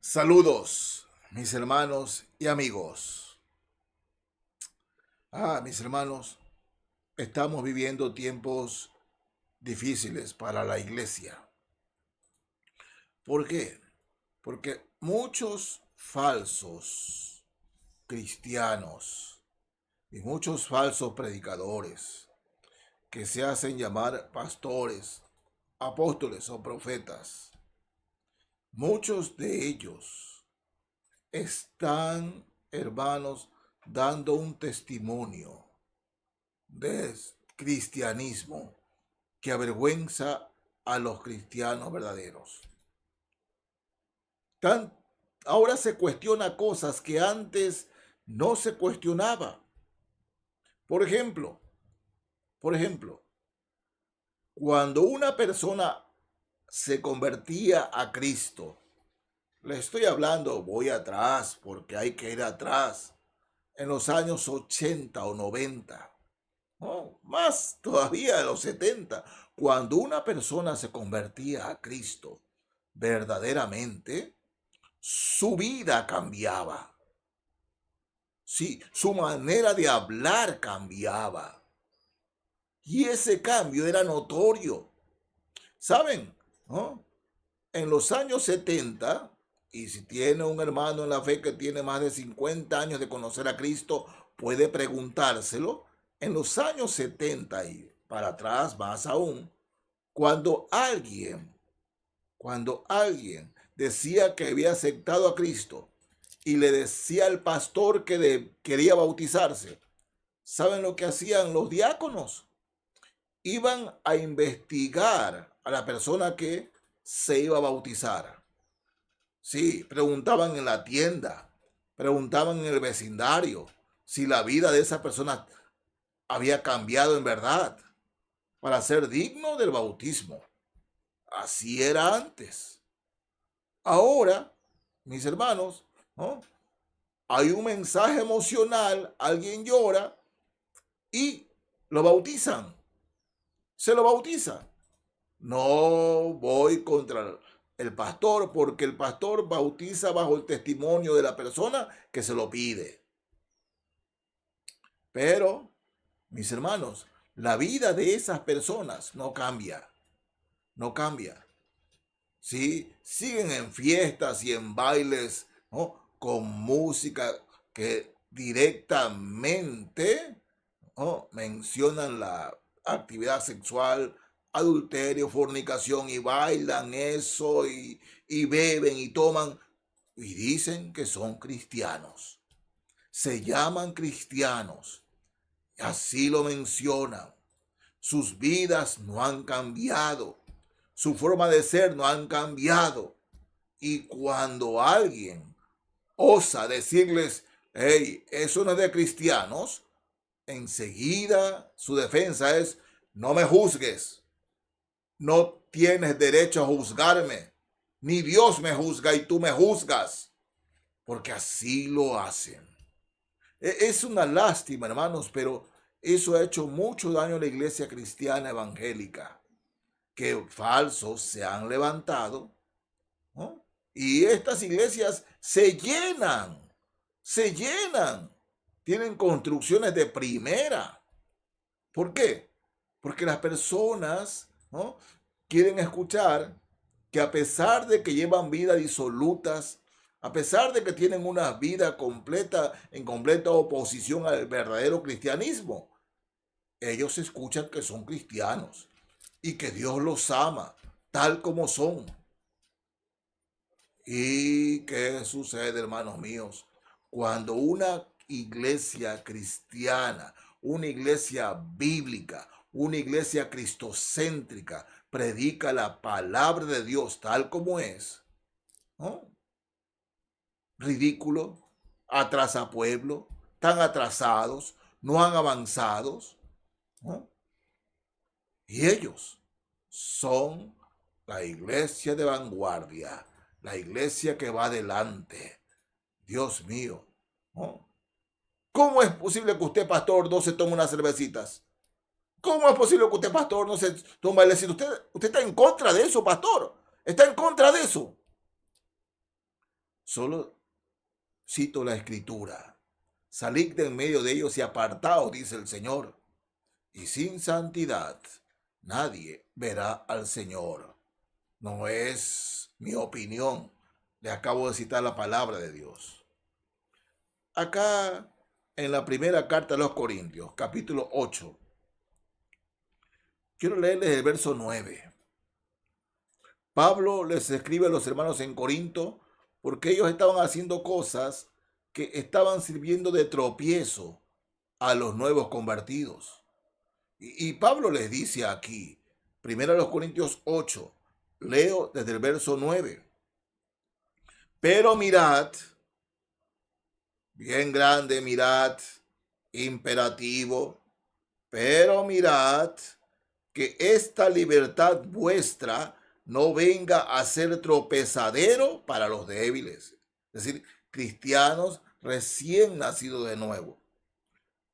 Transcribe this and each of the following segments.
Saludos, mis hermanos y amigos. Mis hermanos, estamos viviendo tiempos difíciles para la iglesia. ¿Por qué? Porque muchos falsos cristianos y muchos falsos predicadores que se hacen llamar pastores, apóstoles o profetas, muchos de ellos están, hermanos, dando un testimonio de cristianismo que avergüenza a los cristianos verdaderos. Tan, Ahora se cuestiona cosas que antes no se cuestionaba. Por ejemplo, por ejemplo, cuando una persona se convertía a Cristo, le estoy hablando, voy atrás porque hay que ir atrás, en los años 80 o 90, más todavía de los 70, cuando una persona se convertía a Cristo, verdaderamente, su vida cambiaba. Sí, su manera de hablar cambiaba. Y ese cambio era notorio. ¿Saben? ¿No? En los años 70, y si tiene un hermano en la fe que tiene más de 50 años de conocer a Cristo, puede preguntárselo. En los años 70 y para atrás, más aún, cuando alguien decía que había aceptado a Cristo y le decía al pastor que quería bautizarse, ¿saben lo que hacían los diáconos? Iban a investigar a la persona que se iba a bautizar. Sí, preguntaban en la tienda, preguntaban en el vecindario si la vida de esa persona había cambiado en verdad para ser digno del bautismo. Así era antes. Ahora, mis hermanos, ¿no? Hay un mensaje emocional, alguien llora y lo bautizan. Se lo bautiza. No voy contra el pastor porque el pastor bautiza bajo el testimonio de la persona que se lo pide. Pero, mis hermanos, la vida de esas personas no cambia, no cambia. ¿Sí? Siguen en fiestas y en bailes, ¿no? Con música que directamente, ¿no? Mencionan la actividad sexual, adulterio, fornicación y bailan eso y beben y toman y dicen que son cristianos. Se llaman cristianos, así lo mencionan. Sus vidas no han cambiado, su forma de ser no han cambiado. Y cuando alguien osa decirles, hey, eso no es de cristianos, enseguida su defensa es, no me juzgues, no tienes derecho a juzgarme, ni Dios me juzga y tú me juzgas, porque así lo hacen. Es una lástima, hermanos, pero eso ha hecho mucho daño a la iglesia cristiana evangélica, que falsos se han levantado, ¿no? Y estas iglesias se llenan, tienen construcciones de primera. ¿Por qué? Porque las personas, ¿no? Quieren escuchar que a pesar de que llevan vidas disolutas, a pesar de que tienen una vida completa, en completa oposición al verdadero cristianismo, ellos escuchan que son cristianos y que Dios los ama tal como son. ¿Y qué sucede, hermanos míos? Cuando una iglesia cristiana, una iglesia bíblica, una iglesia cristocéntrica predica la palabra de Dios tal como es, ¿no? Ridículo, atrasa pueblo, están atrasados, no han avanzado, ¿no? Y ellos son la iglesia de vanguardia, la iglesia que va adelante. Dios mío, ¿no? ¿Cómo es posible que usted, pastor, no se tome unas cervecitas? ¿Cómo es posible que usted, pastor, no se tome el decir? Usted está en contra de eso, pastor. Está en contra de eso. Solo cito la escritura. Salid de en medio de ellos y apartaos, dice el Señor. Y sin santidad nadie verá al Señor. No es mi opinión. Le acabo de citar la palabra de Dios. Acá en la primera carta a los Corintios, capítulo 8, quiero leerles el verso 9. Pablo les escribe a los hermanos en Corinto porque ellos estaban haciendo cosas que estaban sirviendo de tropiezo a los nuevos convertidos. Y Pablo les dice aquí, primero a los Corintios 8, leo desde el verso 9. Pero mirad, bien grande, mirad, imperativo, pero mirad que esta libertad vuestra no venga a ser tropezadero para los débiles, es decir, cristianos recién nacidos de nuevo.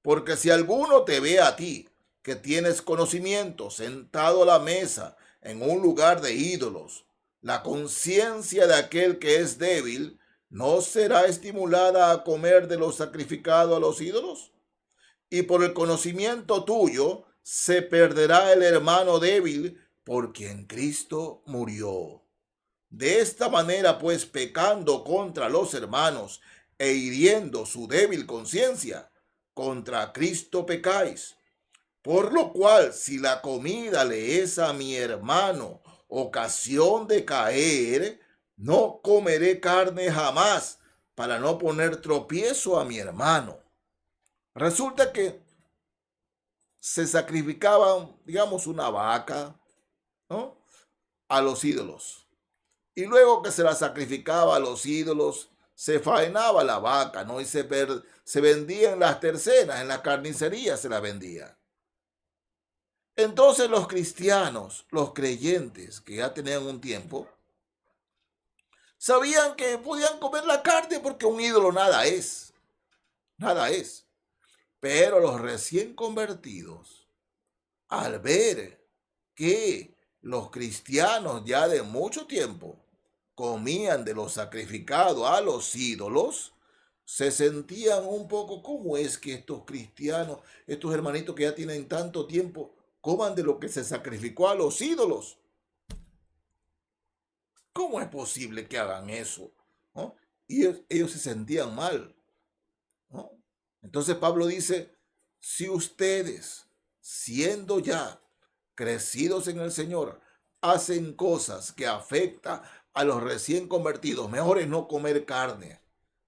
Porque si alguno te ve a ti, que tienes conocimiento, sentado a la mesa en un lugar de ídolos, la conciencia de aquel que es débil no será estimulada a comer de lo sacrificado a los ídolos. Y por el conocimiento tuyo se perderá el hermano débil por quien Cristo murió. De esta manera, pues, pecando contra los hermanos e hiriendo su débil conciencia, contra Cristo pecáis. Por lo cual, si la comida le es a mi hermano ocasión de caer, no comeré carne jamás para no poner tropiezo a mi hermano. Resulta que se sacrificaban, digamos, una vaca, ¿no?, a los ídolos. Y luego que se la sacrificaba a los ídolos, se faenaba la vaca, ¿no? Y se vendía en las terceras, en la carnicería se la vendía. Entonces los cristianos, los creyentes que ya tenían un tiempo, sabían que podían comer la carne porque un ídolo nada es, nada es. Pero los recién convertidos, al ver que los cristianos ya de mucho tiempo comían de lo sacrificado a los ídolos, se sentían un poco, ¿cómo es que estos cristianos, estos hermanitos que ya tienen tanto tiempo, coman de lo que se sacrificó a los ídolos? ¿Cómo es posible que hagan eso? ¿No? Y ellos se sentían mal, ¿no? Entonces Pablo dice, si ustedes, siendo ya crecidos en el Señor, hacen cosas que afectan a los recién convertidos, mejor es no comer carne.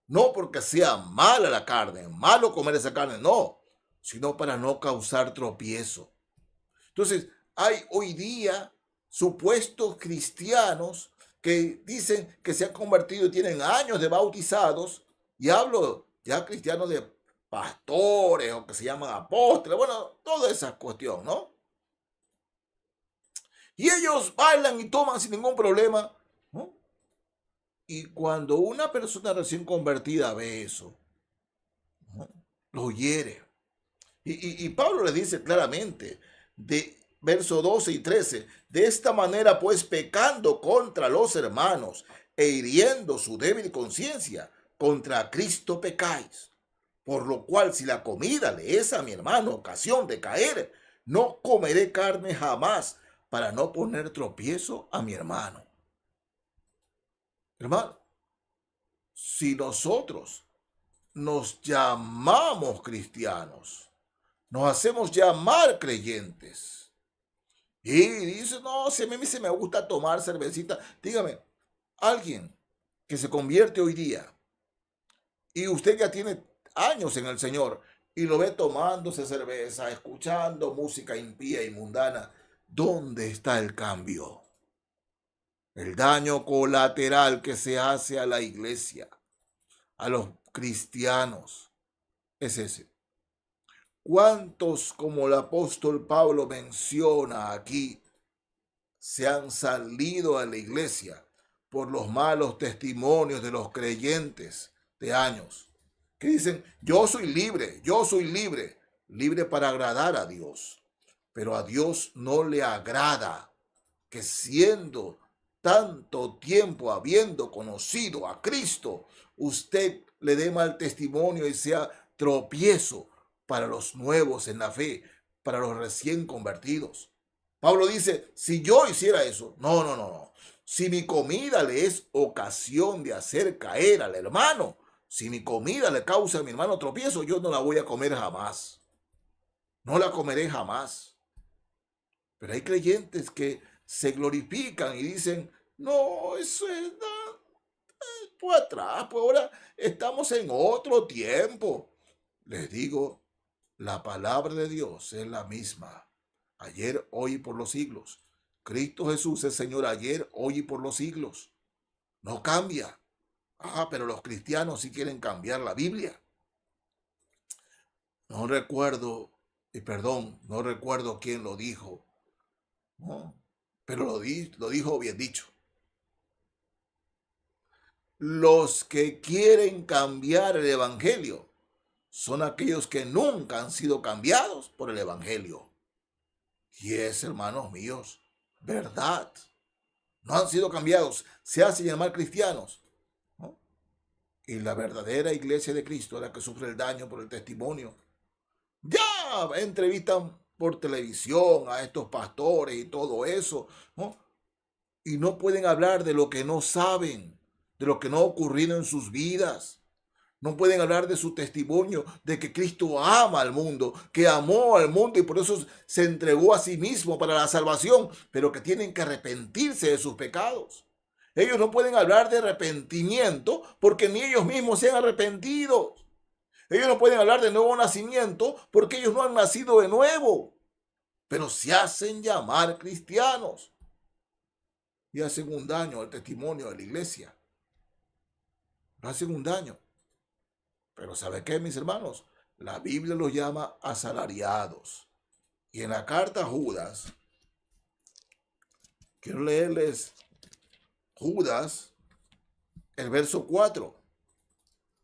No porque sea mala la carne, malo comer esa carne, no, sino para no causar tropiezo. Entonces, hay hoy día supuestos cristianos que dicen que se han convertido y tienen años de bautizados, y hablo ya cristianos de pastores o que se llaman apóstoles, bueno, toda esa cuestión, ¿no? Y ellos bailan y toman sin ningún problema, ¿no? Y cuando una persona recién convertida ve eso, ¿no?, lo hiere. Y Pablo le dice claramente, de verso 12 y 13, de esta manera pues pecando contra los hermanos e hiriendo su débil conciencia, contra Cristo pecáis. Por lo cual, si la comida le es a mi hermano ocasión de caer, no comeré carne jamás para no poner tropiezo a mi hermano. Hermano, si nosotros nos llamamos cristianos, nos hacemos llamar creyentes, y dice, no, si a mí se me gusta tomar cervecita, dígame, alguien que se convierte hoy día y usted ya tiene años en el Señor y lo ve tomándose cerveza, escuchando música impía y mundana, ¿dónde está el cambio? El daño colateral que se hace a la iglesia, a los cristianos, es ese. ¿Cuántos, como el apóstol Pablo menciona aquí, se han salido a la iglesia por los malos testimonios de los creyentes de años, que dicen, yo soy libre, libre para agradar a Dios, pero a Dios no le agrada que siendo tanto tiempo habiendo conocido a Cristo, usted le dé mal testimonio y sea tropiezo para los nuevos en la fe, para los recién convertidos. Pablo dice, si yo hiciera eso, no. Si mi comida le es ocasión de hacer caer al hermano, si mi comida le causa a mi hermano tropiezo, yo no la voy a comer jamás. No la comeré jamás. Pero hay creyentes que se glorifican y dicen, no, eso es pues atrás, pues ahora estamos en otro tiempo. Les digo, la palabra de Dios es la misma, ayer, hoy y por los siglos. Cristo Jesús es Señor ayer, hoy y por los siglos. No cambia. Pero los cristianos sí quieren cambiar la Biblia. No recuerdo, y perdón, no recuerdo quién lo dijo, ¿no? Pero lo dijo bien dicho. Los que quieren cambiar el Evangelio son aquellos que nunca han sido cambiados por el Evangelio. Y es, hermanos míos, verdad. No han sido cambiados, se hacen llamar cristianos, ¿no? Y la verdadera iglesia de Cristo es la que sufre el daño por el testimonio. Ya entrevistan por televisión a estos pastores y todo eso, ¿no? Y no pueden hablar de lo que no saben, de lo que no ha ocurrido en sus vidas. No pueden hablar de su testimonio, de que Cristo ama al mundo, que amó al mundo y por eso se entregó a sí mismo para la salvación, pero que tienen que arrepentirse de sus pecados. Ellos no pueden hablar de arrepentimiento porque ni ellos mismos se han arrepentido. Ellos no pueden hablar de nuevo nacimiento porque ellos no han nacido de nuevo, pero se hacen llamar cristianos y hacen un daño al testimonio de la iglesia. Hacen un daño. Pero ¿sabe qué, mis hermanos? La Biblia los llama asalariados. Y en la carta a Judas, quiero leerles Judas, el verso 4.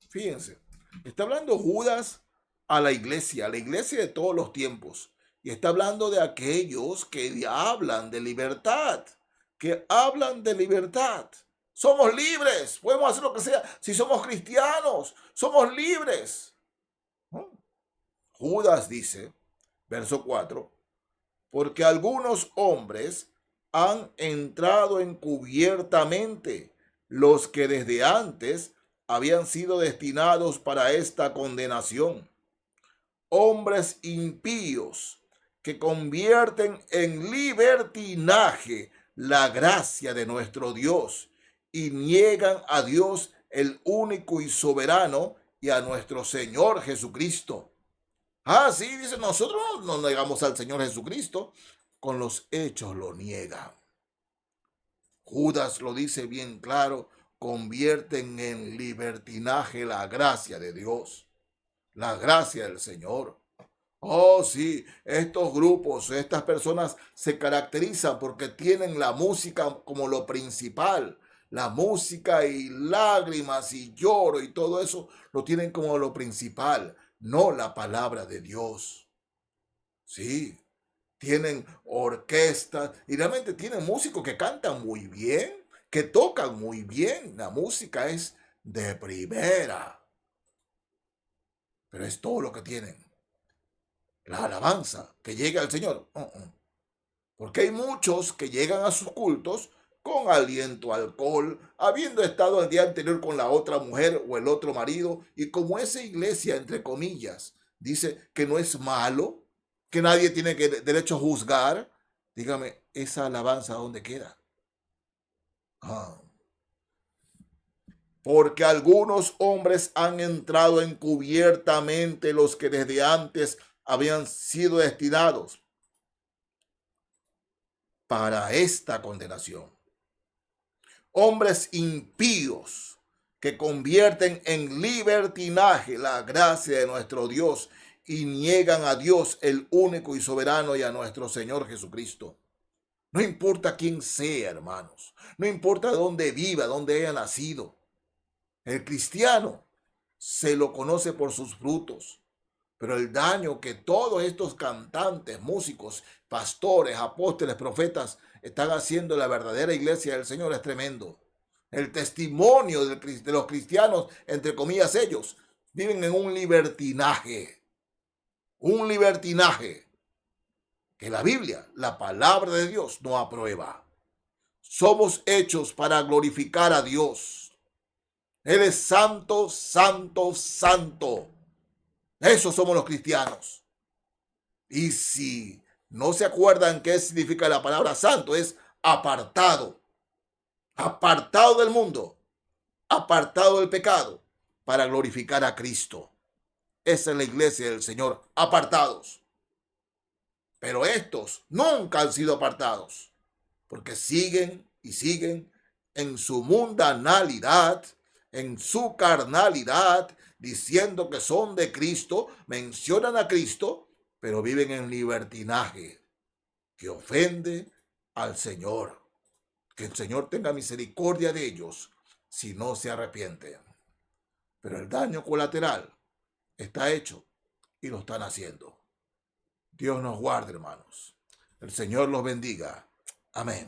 Fíjense, está hablando Judas a la iglesia de todos los tiempos. Y está hablando de aquellos que hablan de libertad, Somos libres, podemos hacer lo que sea. Si somos cristianos, somos libres. ¿No? Judas dice, verso 4, porque algunos hombres han entrado encubiertamente, los que desde antes habían sido destinados para esta condenación. Hombres impíos que convierten en libertinaje la gracia de nuestro Dios y niegan a Dios el único y soberano y a nuestro Señor Jesucristo. Sí, dice, nosotros no negamos al Señor Jesucristo, con los hechos lo niegan. Judas lo dice bien claro, convierten en libertinaje la gracia de Dios, la gracia del Señor. Sí, estos grupos, estas personas se caracterizan porque tienen la música como lo principal. La música y lágrimas y lloro y todo eso lo tienen como lo principal, no la palabra de Dios. Sí, tienen orquestas y realmente tienen músicos que cantan muy bien, que tocan muy bien. La música es de primera, pero es todo lo que tienen. La alabanza que llega al Señor. Porque hay muchos que llegan a sus cultos con aliento a alcohol, habiendo estado el día anterior con la otra mujer o el otro marido, y como esa iglesia, entre comillas, dice que no es malo, que nadie tiene derecho a juzgar, dígame, esa alabanza ¿dónde queda? Porque algunos hombres han entrado encubiertamente, los que desde antes habían sido destinados para esta condenación. Hombres impíos que convierten en libertinaje la gracia de nuestro Dios y niegan a Dios el único y soberano y a nuestro Señor Jesucristo. No importa quién sea, hermanos. No importa dónde viva, dónde haya nacido. El cristiano se lo conoce por sus frutos. Pero el daño que todos estos cantantes, músicos, pastores, apóstoles, profetas están haciendo la verdadera iglesia del Señor es tremendo. El testimonio de los cristianos, entre comillas ellos, viven en un libertinaje que la Biblia, la palabra de Dios, no aprueba. Somos hechos para glorificar a Dios. Él es santo, santo, santo. Esos somos los cristianos. Y si no se acuerdan qué significa la palabra santo, es apartado. Apartado del mundo, apartado del pecado, para glorificar a Cristo. Esa es la iglesia del Señor, apartados. Pero estos nunca han sido apartados, porque siguen y siguen en su mundanalidad, en su carnalidad, diciendo que son de Cristo, mencionan a Cristo, pero viven en libertinaje, que ofende al Señor. Que el Señor tenga misericordia de ellos si no se arrepienten. Pero el daño colateral está hecho y lo están haciendo. Dios nos guarde, hermanos. El Señor los bendiga. Amén.